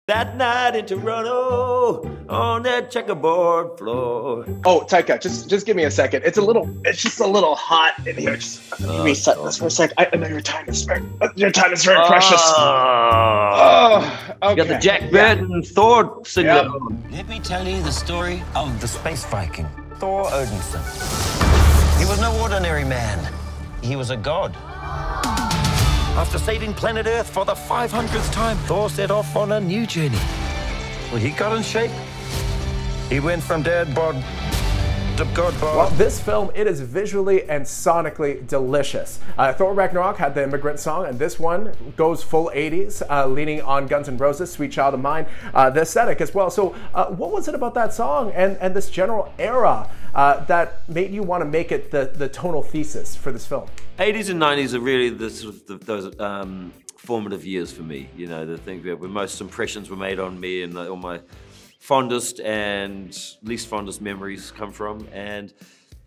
That night in Toronto, on that checkerboard floor. Oh, Taika, just give me a second. It's just a little hot in here. Just let me reset this for a sec. I know your time is very precious. Oh, okay. You got the Jack Burton Thor singlet on. Let me tell you the story of the space Viking, Thor Odinson. He was no ordinary man. He was a god. After saving planet Earth for the 500th time, Thor set off on a new journey. Well, he got in shape. He went from dad bod to god bod. Well, this film, it is visually and sonically delicious. Thor Ragnarok had the immigrant song, and this one goes full 80s, leaning on Guns N' Roses, Sweet Child of Mine, the aesthetic as well. So what was it about that song and this general era that made you want to make it the tonal thesis for this film? 80s and 90s are really those formative years for me. You know, the thing where most impressions were made on me and all my fondest and least fondest memories come from. And,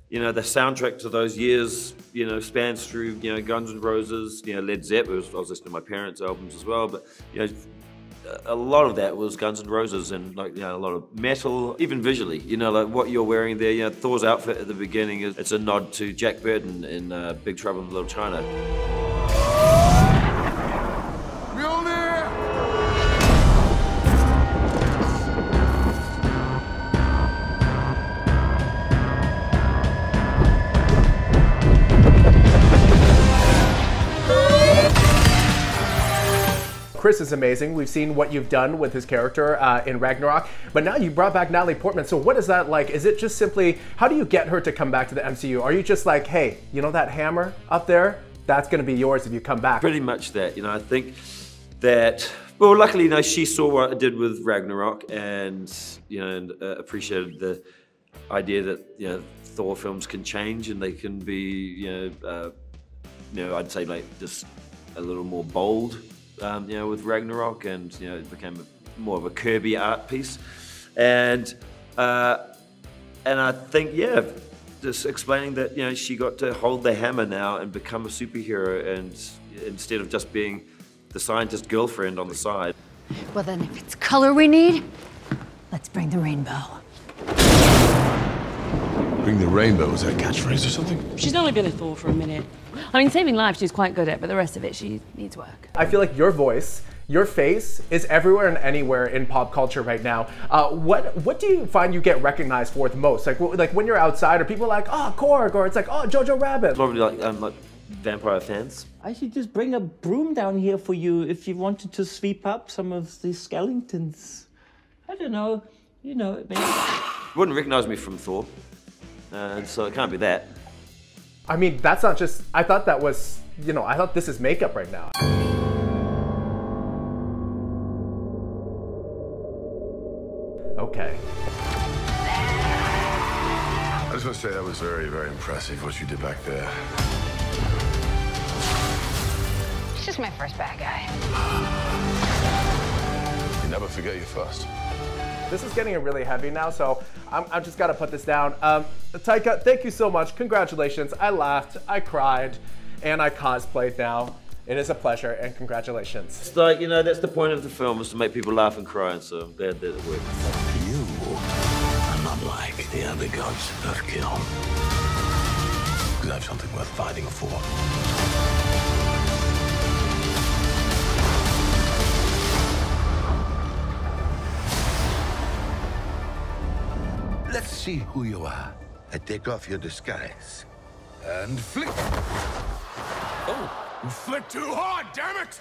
you know, the soundtrack to those years, you know, spans through, you know, Guns N' Roses, you know, Led Zeppelin. I was listening to my parents' albums as well, but, you know, a lot of that was Guns N' Roses and, like, you know, a lot of metal, even visually. You know, like what you're wearing there, you know, Thor's outfit at the beginning, it's a nod to Jack Burton in Big Trouble in Little China. Chris is amazing. We've seen what you've done with his character in Ragnarok, but now you brought back Natalie Portman. So what is that like? Is it just simply, how do you get her to come back to the MCU? Are you just like, hey, you know that hammer up there? That's gonna be yours if you come back. Pretty much that, you know, I think that, well, luckily, you know, she saw what I did with Ragnarok and, you know, and, appreciated the idea that, you know, Thor films can change and they can be, you know, I'd say like just a little more bold. You know, with Ragnarok, and you know, it became more of a Kirby art piece, and I think, yeah, just explaining that, you know, she got to hold the hammer now and become a superhero, and instead of just being the scientist girlfriend on the side. Well, then, if it's color we need, let's bring the rainbow. Bring the rainbow, is that a catchphrase or something? She's only been a Thor for a minute. I mean, saving lives she's quite good at, but the rest of it, she needs work. I feel like your voice, your face is everywhere and anywhere in pop culture right now. What do you find you get recognized for the most? Like when you're outside, are people like, oh, Korg, or it's like, oh, Jojo Rabbit? Probably like vampire fans. I should just bring a broom down here for you if you wanted to sweep up some of the skeletons. I don't know, you know, maybe. You wouldn't recognize me from Thor, so it can't be that. I mean, that's not just, I thought that was, you know, I thought this is makeup right now. Okay. I just want to say that was very, very impressive what you did back there. She's just my first bad guy. You never forget your first. This is getting really heavy now, so I'm just gotta put this down. Taika, thank you so much. Congratulations. I laughed, I cried, and I cosplayed now. It is a pleasure, and congratulations. It's like, you know, that's the point of the film, is to make people laugh and cry, and so I'm glad that it worked. You are not like the other gods of kill. Because I have something worth fighting for. Let's see who you are. I take off your disguise. And flick. Oh, you flicked too hard, damn it!